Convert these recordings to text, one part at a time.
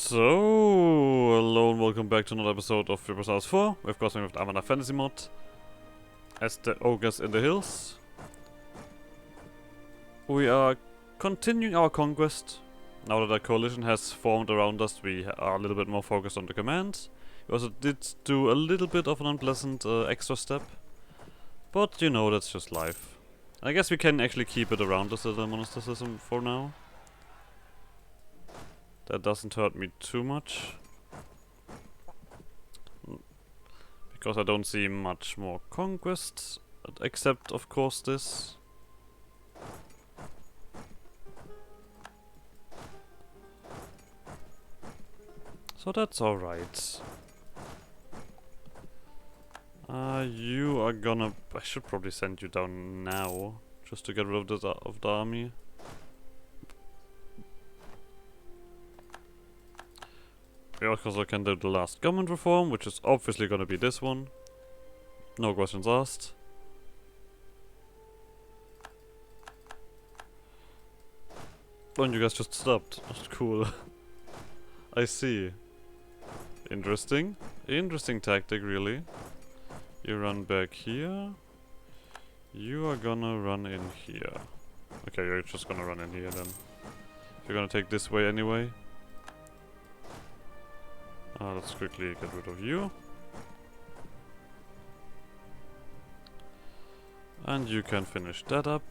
So, hello and welcome back to another episode of EU4. We've got something with Anbennar Fantasy Mod as the ogres in the hills. We are continuing our conquest. Now that a coalition has formed around us, we are a little bit more focused on the commands. We also did do a little bit of an unpleasant extra step, but you know, that's just life. I guess we can actually keep it around us as a monasticism for now. That doesn't hurt me too much. Because I don't see much more conquest, except of course this. So that's alright. You are gonna... I should probably send you down now, just to get rid of this of the army. We also can do the last government reform, which is obviously gonna be this one. No questions asked. Oh, and you guys just stopped. Cool. I see. Interesting. Interesting tactic, really. You run back here. You are gonna run in here. Okay, you're just gonna run in here then. You're gonna take this way anyway. Let's quickly get rid of you. And you can finish that up.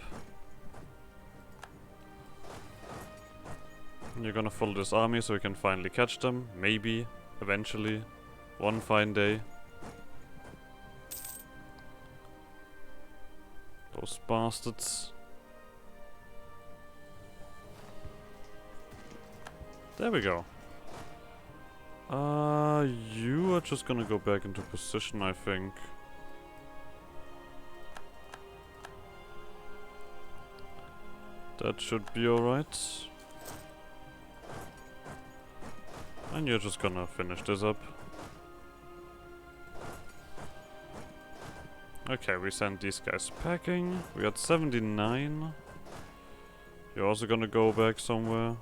You're gonna follow this army so we can finally catch them. Maybe. Eventually. One fine day. Those bastards. There we go. You are just gonna go back into position, I think. That should be alright. And you're just gonna finish this up. Okay, we sent these guys packing. We got 79. You're also gonna go back somewhere.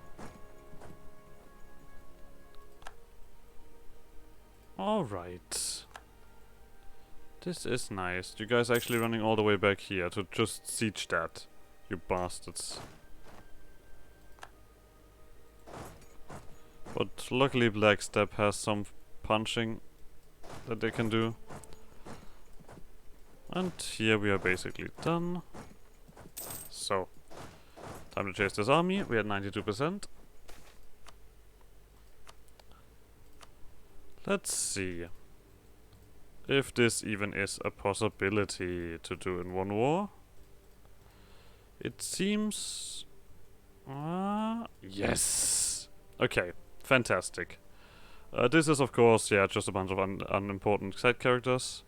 Alright. This is nice. You guys actually running all the way back here to just siege that. You bastards. But luckily Black Step has some punching that they can do. And here we are basically done. So, time to chase this army. We had 92%. Let's see if this even is a possibility to do in one war. It seems... yes! Okay, fantastic. This is of course, yeah, just a bunch of unimportant side characters.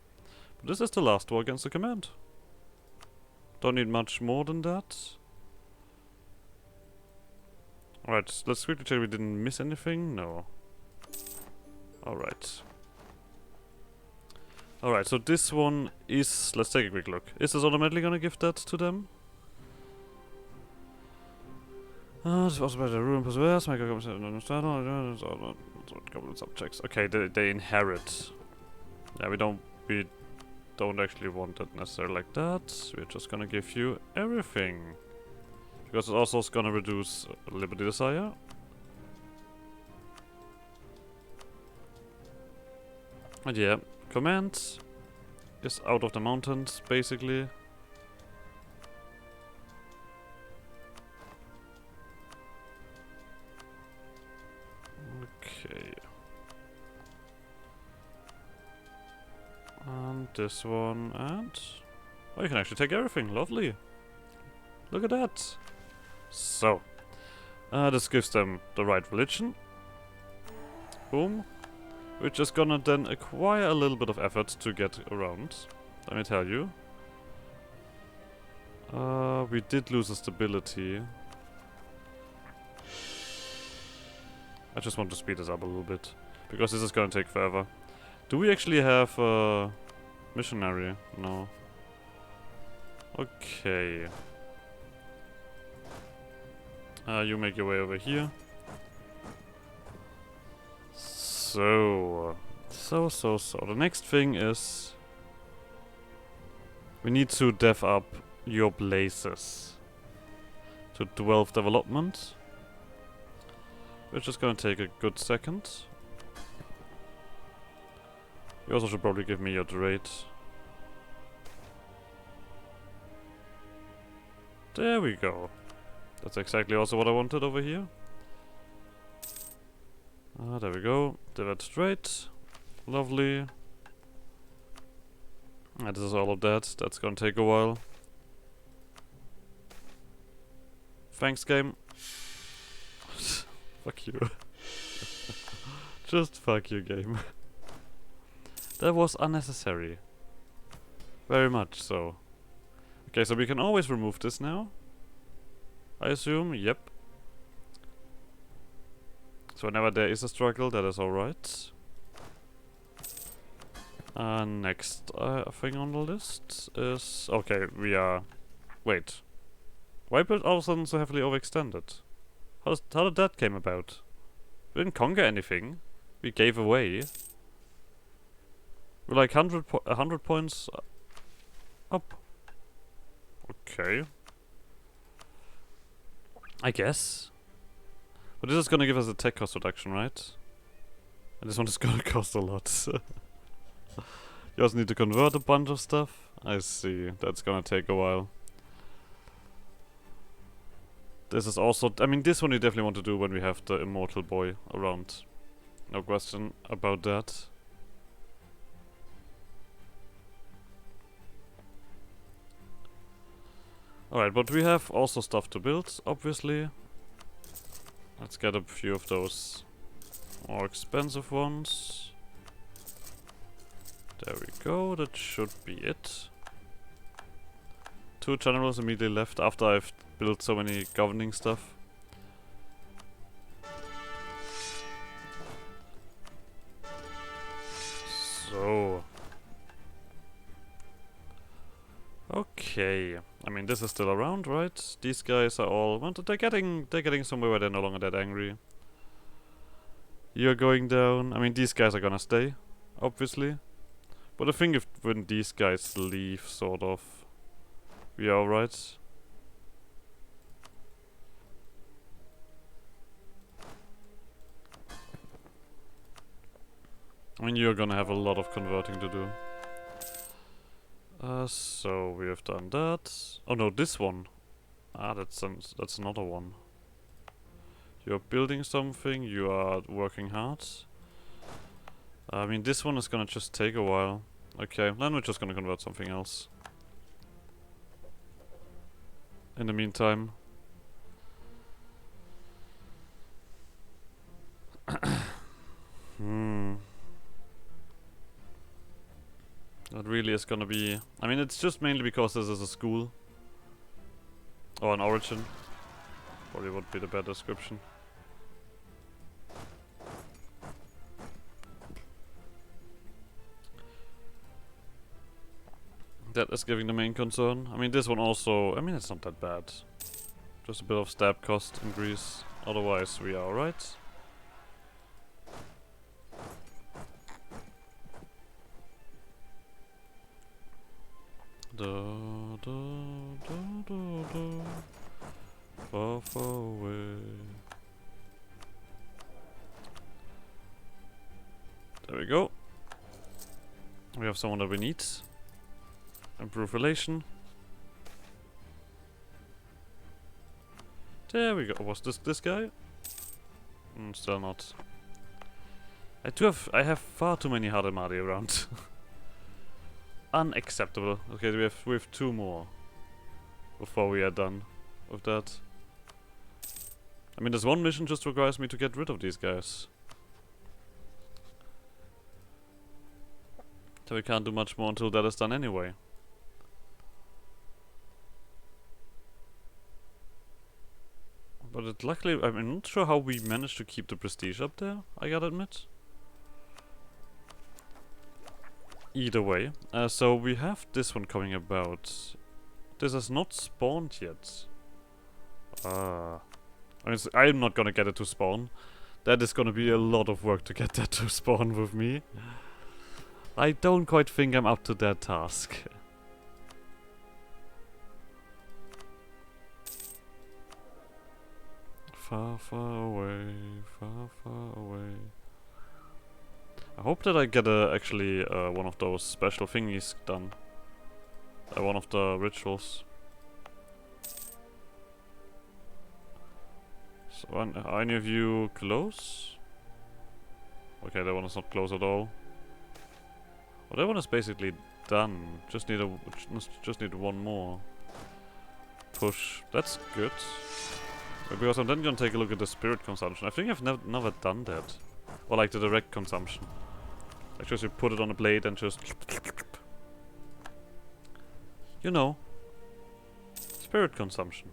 But this is the last war against the command. Don't need much more than that. Alright, let's quickly check we didn't miss anything. No. Alright. Alright, so this one is... let's take a quick look. Is this automatically gonna give that to them? This also by the ruin possess, make a couple subjects. Okay, they inherit. Yeah, we don't actually want it necessarily like that. We're just gonna give you everything. Because it also is gonna reduce liberty desire. And yeah, command is out of the mountains, basically. Okay. And this one, and... oh, you can actually take everything, lovely. Look at that. So, this gives them the right religion. Boom. Which is gonna then acquire a little bit of effort to get around. Let me tell you. We did lose a stability. I just want to speed this up a little bit. Because this is gonna take forever. Do we actually have a missionary? No. Okay. You make your way over here. So. The next thing is... we need to dev up your places. To 12 development. Which is gonna take a good second. You also should probably give me your trade. There we go. That's exactly also what I wanted over here. There we go. Develop straight. Lovely. This is all of that. That's gonna take a while. Thanks, game. Fuck you. Just fuck you, game. That was unnecessary. Very much so. Okay, so we can always remove this now. I assume, yep. So whenever there is a struggle, that is alright. Next thing on the list is... okay, we are... wait. Why build all of a sudden so heavily overextended? How did that came about? We didn't conquer anything. We gave away. We're like 100 points up. Okay. I guess. But this is gonna give us a tech cost reduction, right? And this one is gonna cost a lot. You also need to convert a bunch of stuff. I see. That's gonna take a while. This is also... I mean, this one you definitely want to do when we have the immortal boy around. No question about that. Alright, but we have also stuff to build, obviously. Let's get a few of those more expensive ones. There we go, that should be it. 2 generals immediately left after I've built so many governing stuff. So... okay. I mean, this is still around, right? These guys are all... well, they're getting somewhere where they're no longer that angry. You're going down. I mean, these guys are gonna stay, obviously. But I think if when these guys leave, sort of, we are alright. I mean, you're gonna have a lot of converting to do. So we have done that. Oh no, this one. That's another one. You're building something, you are working hard. I mean, this one is gonna just take a while. Okay, then we're just gonna convert something else. In the meantime. That really is gonna be... I mean, it's just mainly because this is a school. Or an origin. Probably would be the better description. That is giving the main concern. I mean, this one also... I mean, it's not that bad. Just a bit of stab cost increase. Otherwise, we are alright. Far, far away. There we go. We have someone that we need. Improve relation. There we go. Was this guy? Still not. I have far too many Hadamadi around. Unacceptable. Okay, we have 2 more before we are done with that. I mean, this one mission just requires me to get rid of these guys. So we can't do much more until that is done anyway. But luckily, I'm not sure how we managed to keep the prestige up there, I gotta admit. Either way, so we have this one coming about. This has not spawned yet. I mean, I'm not gonna get it to spawn. That is gonna be a lot of work to get that to spawn with me. I don't quite think I'm up to that task. Far, far away, far, far away. I hope that I get actually one of those special thingies done. One of the rituals. So, are any of you close? Okay, that one is not close at all. Well, that one is basically done. Just need one more push. That's good. Because I'm then gonna take a look at the spirit consumption. I think I've never done that. Or like the direct consumption. Like just you put it on a blade and just... You know. Spirit consumption.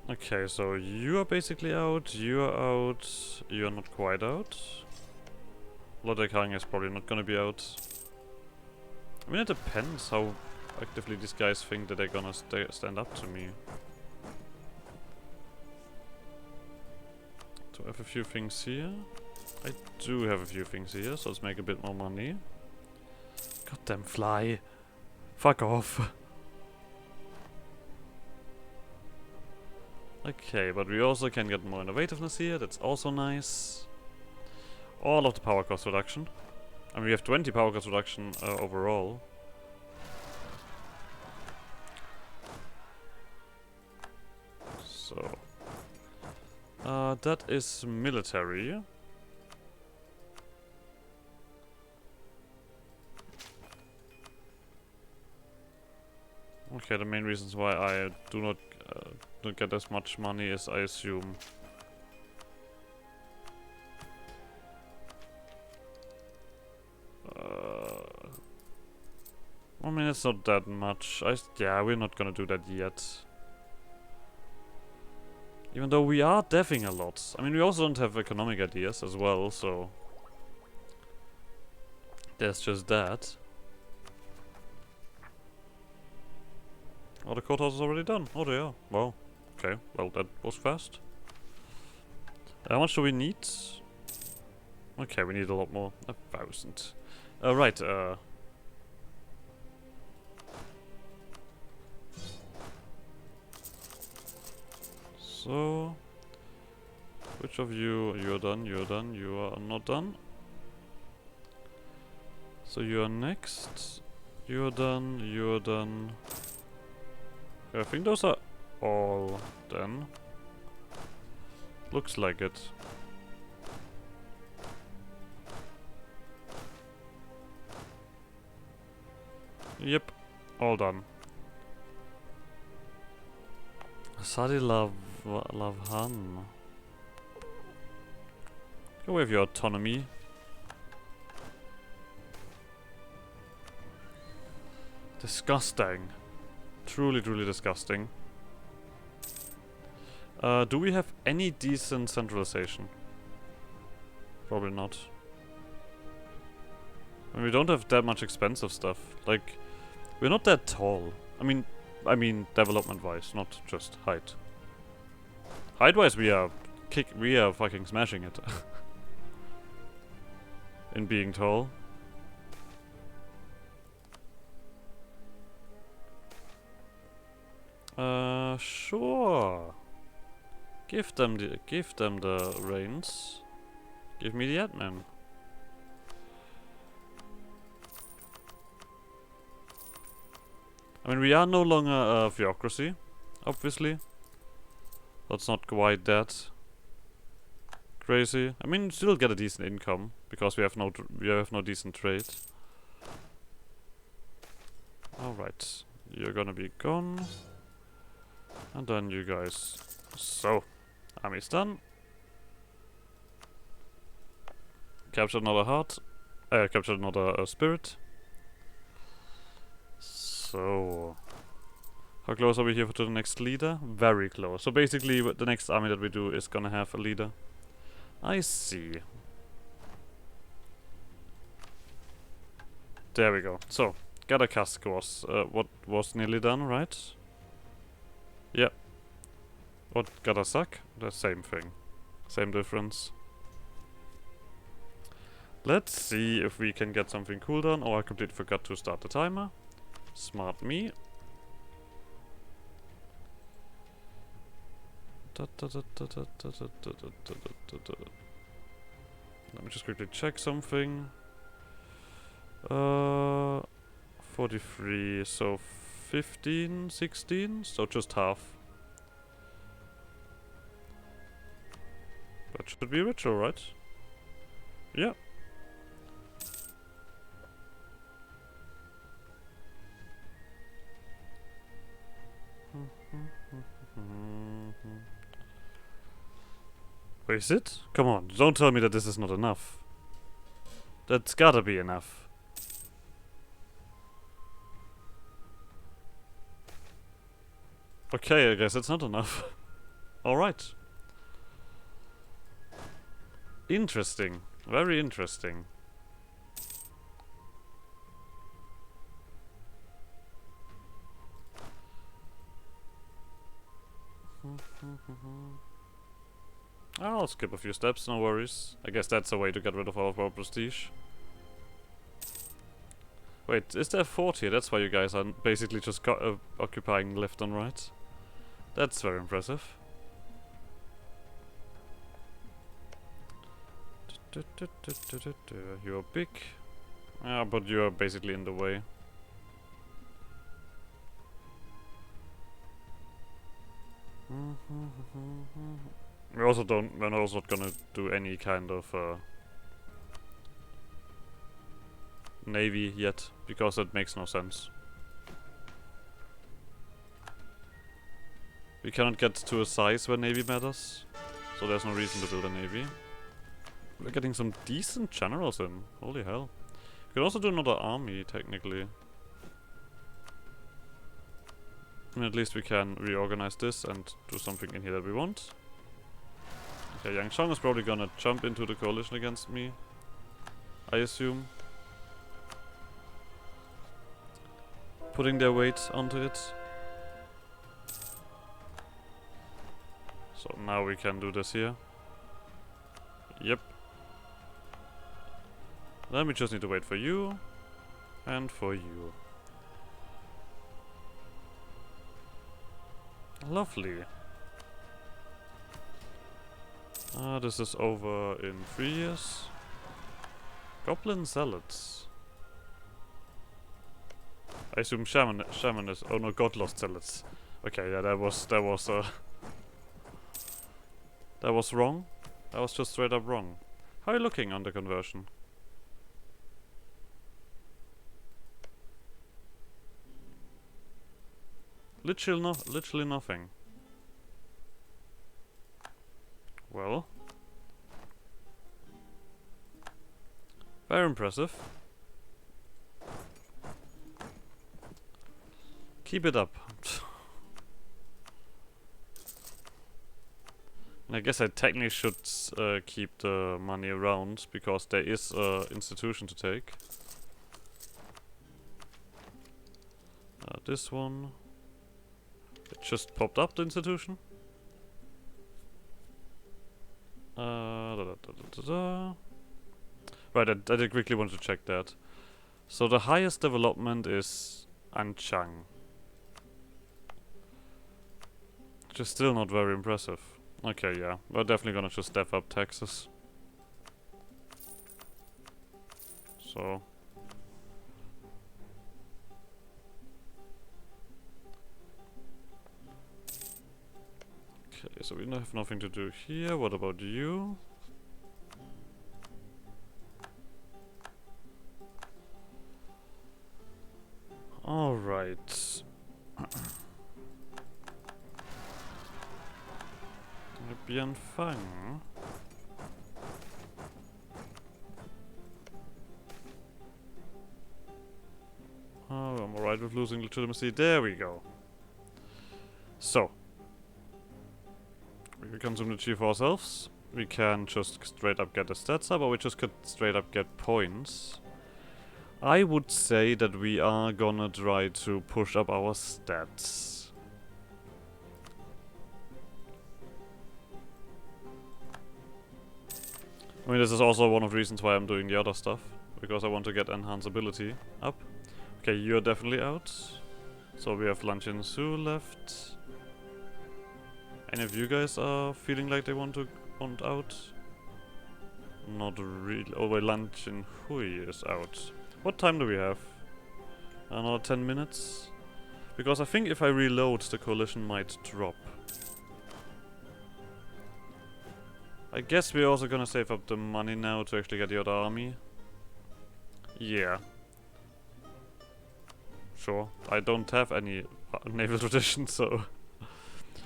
Okay, so you are basically out, you are out, you are not quite out. Lodekang is probably not gonna be out. I mean, it depends how actively these guys think that they're gonna stand up to me. Do I have a few things here? I do have a few things here, so let's make a bit more money. Goddamn fly. Fuck off. Okay, but we also can get more innovativeness here, that's also nice. All of the power cost reduction. I mean, we have 20 power cost reduction overall. So... that is military. Okay, the main reasons why I do not don't get as much money is, I assume, I mean, it's not that much. Yeah, we're not gonna do that yet. Even though we are deving a lot. I mean, we also don't have economic ideas as well, so... There's just that. Oh, the courthouse is already done. Oh, they are. Wow. Okay, well, that was fast. How much do we need? Okay, we need a lot more. 1,000. Right, so... Which of you... You're done, you're done, you are not done. So you are next. You're done, you're done. I think those are all done. Looks like it. Yep, all done. Sadi Lavhan. Go with your autonomy. Disgusting. Truly, truly disgusting. Do we have any decent centralization? Probably not. I mean, we don't have that much expensive stuff. Like, we're not that tall. I mean development-wise, not just height. Height-wise, we are fucking smashing it. In being tall. Sure. Give them the reins. Give me the admin. I mean, we are no longer a theocracy, obviously. That's not quite that crazy. I mean, still get a decent income because we have no decent trade. All right, you're gonna be gone. And then you guys. So, army's done. Captured another heart. Captured another spirit. So, how close are we here to the next leader? Very close. So basically, the next army that we do is gonna have a leader. I see. There we go. So, Gadakask was what was nearly done, right? Yeah. What Gadasak? The same thing. Same difference. Let's see if we can get something cool done. Oh, I completely forgot to start the timer. Smart me. Let me just quickly check something. 43, so 15, 16, so just half. That should be ritual, right? Yeah. Wait, is it? Come on, don't tell me that this is not enough. That's gotta be enough. Okay, I guess it's not enough. Alright. Interesting. Very interesting. I'll skip a few steps, no worries. I guess that's a way to get rid of all of our prestige. Wait, is there 40? That's why you guys are basically just occupying left and right. That's very impressive. You're big. Yeah, but you're basically in the way. We're also not gonna do any kind of navy yet, because that makes no sense. We cannot get to a size where navy matters, so there's no reason to build a navy. We're getting some decent generals in. Holy hell. We could also do another army, technically. And at least we can reorganize this and do something in here that we want. Okay, Yangchang is probably gonna jump into the coalition against me, I assume. Putting their weight onto it. So now we can do this here. Yep. Then we just need to wait for you. And for you. Lovely. This is over in 3 years. Goblin Zealots. I assume shaman is... Oh no, God Lost Zealots. Okay, yeah, that was wrong. That was just straight up wrong. How are you looking on the conversion? Literally nothing. Well. Very impressive. Keep it up. And I guess I technically should keep the money around, because there is an institution to take. This one. It just popped up, the institution. Right, I did quickly want to check that. So the highest development is Anchang. Which is still not very impressive. Okay, yeah. We're definitely gonna just step up taxes. So... Okay, so we have nothing to do here. What about you? Alright. Bien Fang. Oh, I'm alright with losing legitimacy. There we go. So. We can consume the chief ourselves. We can just straight up get the stats up, or we just could straight up get points. I would say that we are gonna try to push up our stats. I mean, this is also one of the reasons why I'm doing the other stuff. Because I want to get enhanceability up. Okay, you're definitely out. So we have Lunch and Sue left. Any of you guys are feeling like they want out? Not really. Oh wait, Lunch and Hui is out. What time do we have? Another 10 minutes? Because I think if I reload, the coalition might drop. I guess we're also gonna save up the money now to actually get the other army. Yeah. Sure. I don't have any naval tradition, so...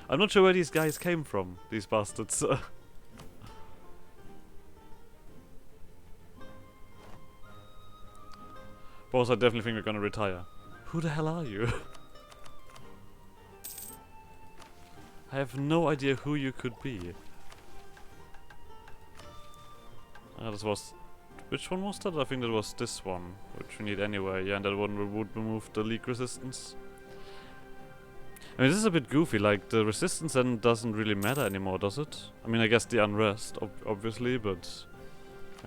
I'm not sure where these guys came from, these bastards. Boss, I definitely think we're gonna retire. Who the hell are you? I have no idea who you could be. This was... Which one was that? I think that was this one, which we need anyway. Yeah, and that one would remove the leak resistance. I mean, this is a bit goofy, like, the resistance then doesn't really matter anymore, does it? I mean, I guess the unrest, obviously, but...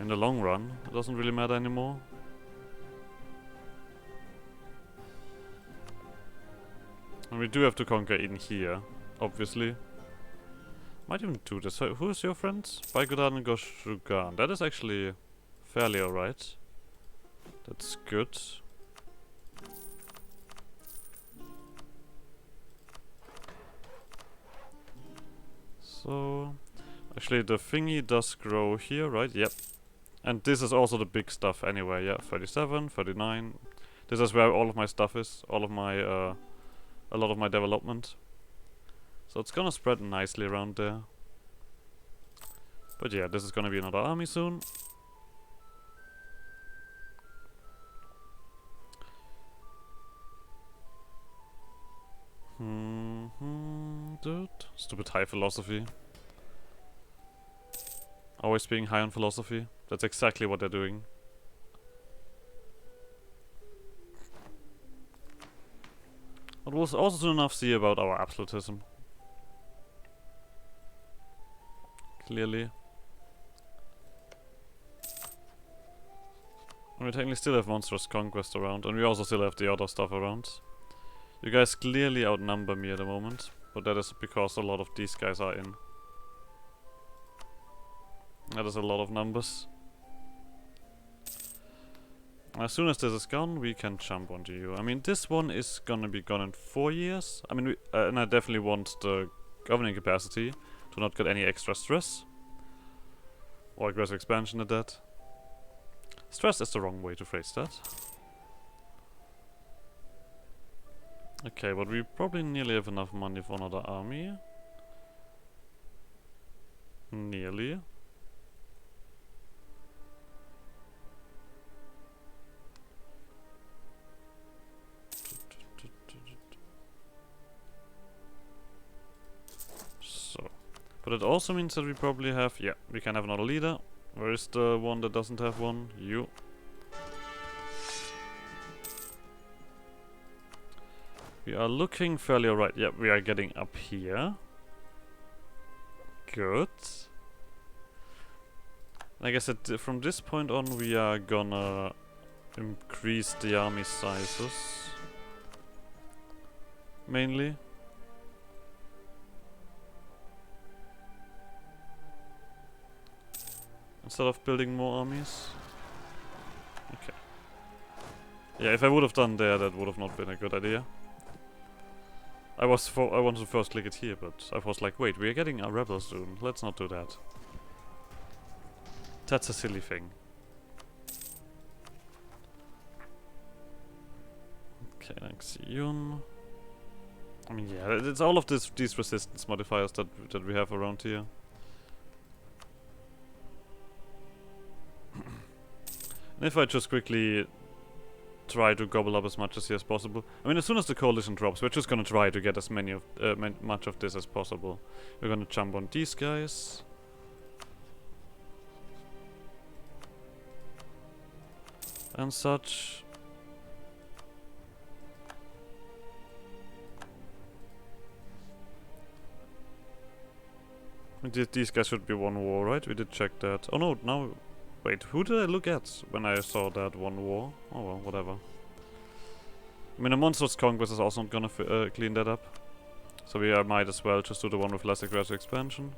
In the long run, it doesn't really matter anymore. And we do have to conquer in here, obviously. Might even do this. So, who is your friend? Baigudan and Goshugan. That is actually fairly alright. That's good. So, actually the thingy does grow here, right? Yep. And this is also the big stuff anyway, yeah. 37, 39. This is where all of my stuff is. All of my, a lot of my development. So it's gonna spread nicely around there. But yeah, this is gonna be another army soon. Dude. Stupid high philosophy. Always being high on philosophy. That's exactly what they're doing. But we'll also soon enough see about our absolutism. Clearly. And we technically still have monstrous conquest around, and we also still have the other stuff around. You guys clearly outnumber me at the moment, but that is because a lot of these guys are in. That is a lot of numbers. As soon as this is gone, we can jump onto you. I mean, this one is gonna be gone in 4 years. I mean, and I definitely want the governing capacity to not get any extra stress. Or aggressive expansion at that. Stress is the wrong way to phrase that. Okay, but we probably nearly have enough money for another army. Nearly. So, but it also means that we probably have, yeah, we can have another leader. Where is the one that doesn't have one? You. We are looking fairly alright. Yeah, we are getting up here. Good. Like I said, from this point on we are gonna increase the army sizes. Mainly. Instead of building more armies. Okay. Yeah, if I would have done there, that would have not been a good idea. I wanted to first click it here, but I was like, wait, we are getting a rebel soon. Let's not do that. That's a silly thing. Okay, thanks, Yun. I mean, yeah, it's all of these resistance modifiers that we have around here. And if I just quickly try to gobble up as much as possible. I mean, as soon as the coalition drops, we're just gonna try to get as many of much of this as possible. We're gonna jump on these guys. and such. These guys should be one war, right? We did check that. Oh no, now... Wait, who did I look at when I saw that one war? Oh well, whatever. I mean, a monstrous conquest is also not gonna clean that up. So we might as well just do the one with less aggressive expansion.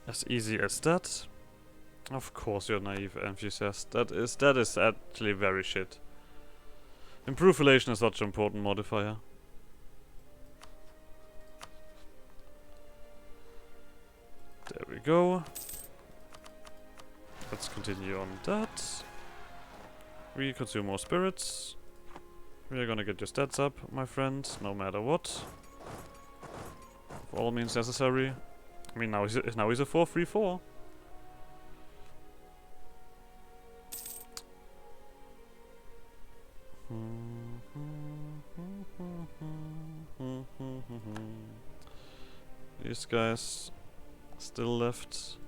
As easy as that. Of course you're naive enthusiast. That is actually very shit. Improve relation is such an important modifier. There we go. Let's continue on that. We consume more spirits. We are gonna get your stats up, my friend, no matter what. Of all means necessary. I mean, now he's a 4-3-4. These guys still left.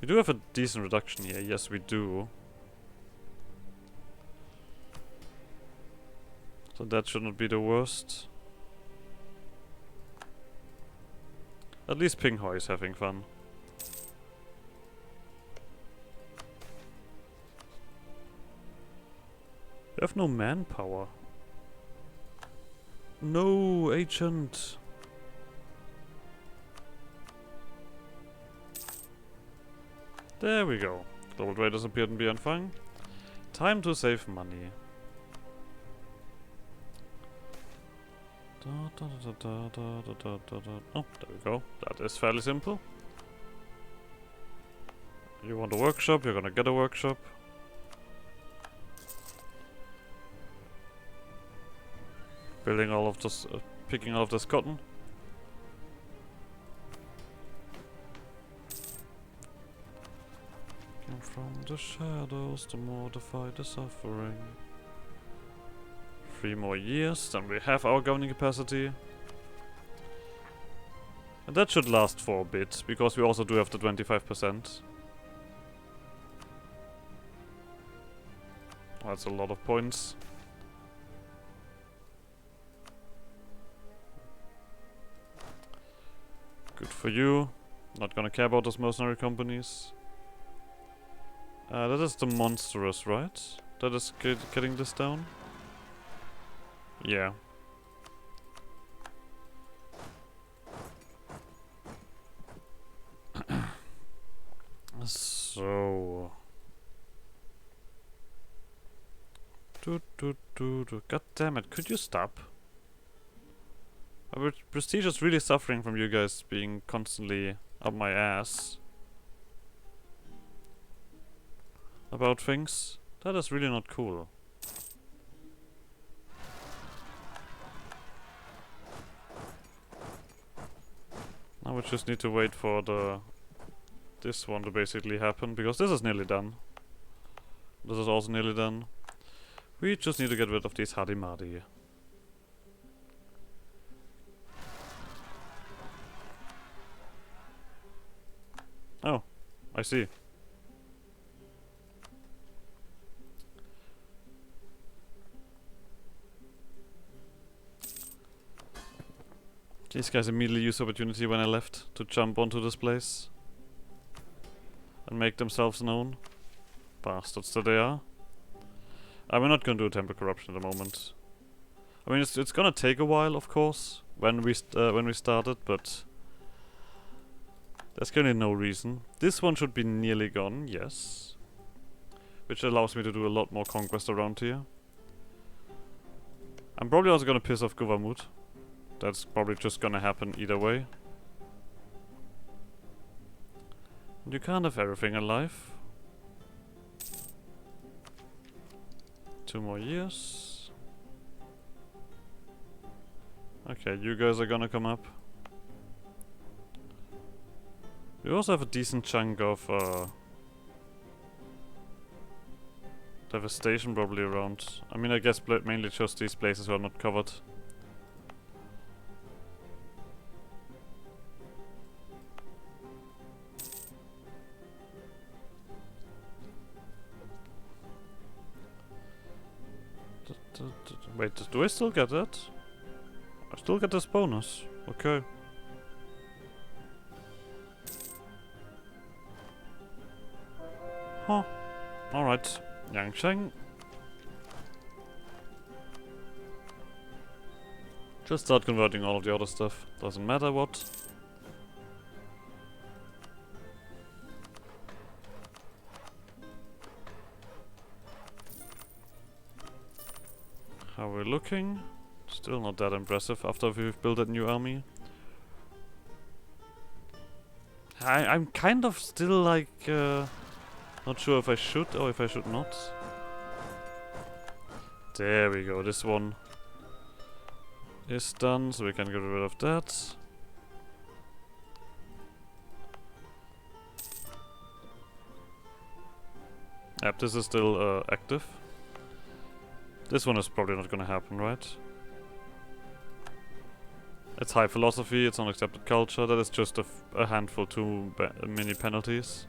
We do have a decent reduction here. Yes, we do. So that should not be the worst. At least Pinghoi is having fun. You have no manpower. No, agent. There we go. Global traders appeared in Beyond Fang. Time to save money. Oh, there we go. That is fairly simple. You want a workshop, you're gonna get a workshop. Building all of this, picking all of this cotton. Come from the shadows to mortify the suffering. 3 more years, then we have our governing capacity. And that should last for a bit, because we also do have the 25%. That's a lot of points. Good for you. Not gonna care about those mercenary companies. That is the monstrous, right? That is getting this down? Yeah. So... God damn it, could you stop? Our prestige is really suffering from you guys being constantly up my ass about things. That is really not cool. Now we just need to wait for this one to basically happen, because this is nearly done. This is also nearly done. We just need to get rid of these Hadimadi. Oh, I see. These guys immediately used the opportunity when I left to jump onto this place and make themselves known. Bastards that they are. We're not gonna do a temple corruption at the moment. I mean, it's gonna take a while, of course, when we started, but there's currently no reason. This one should be nearly gone, yes, which allows me to do a lot more conquest around here. I'm probably also gonna piss off Guvamut. That's probably just gonna happen either way. You can't have everything in life. 2 more years. Okay, you guys are gonna come up. We also have a decent chunk of devastation probably around. I mean, I guess mainly just these places who are not covered. Wait, do I still get that? I still get this bonus. Okay. Huh. Alright. Yangcheng. Just start converting all of the other stuff. Doesn't matter what. How are we looking? Still not that impressive after we've built that new army. I'm kind of still like not sure if I should or if I should not. There we go, this one is done, so we can get rid of that. Yep, this is still active. This one is probably not gonna happen, right? It's high philosophy, it's unaccepted culture, that is just a handful too many penalties.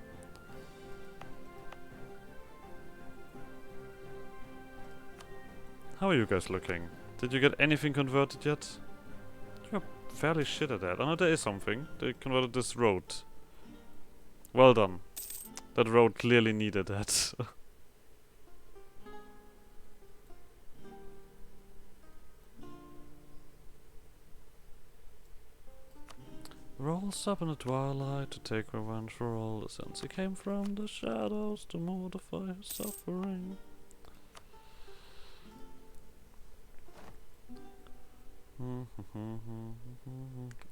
How are you guys looking? Did you get anything converted yet? You're fairly shit at that. Oh no, there is something. They converted this road. Well done. That road clearly needed that. Rolls up in the twilight to take revenge for all the sins he came from the shadows to mortify his suffering.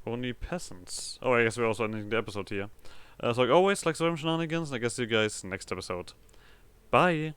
Only peasants. Oh, I guess we're also ending the episode here. So like always, like some shenanigans, and I guess see you guys next episode. Bye!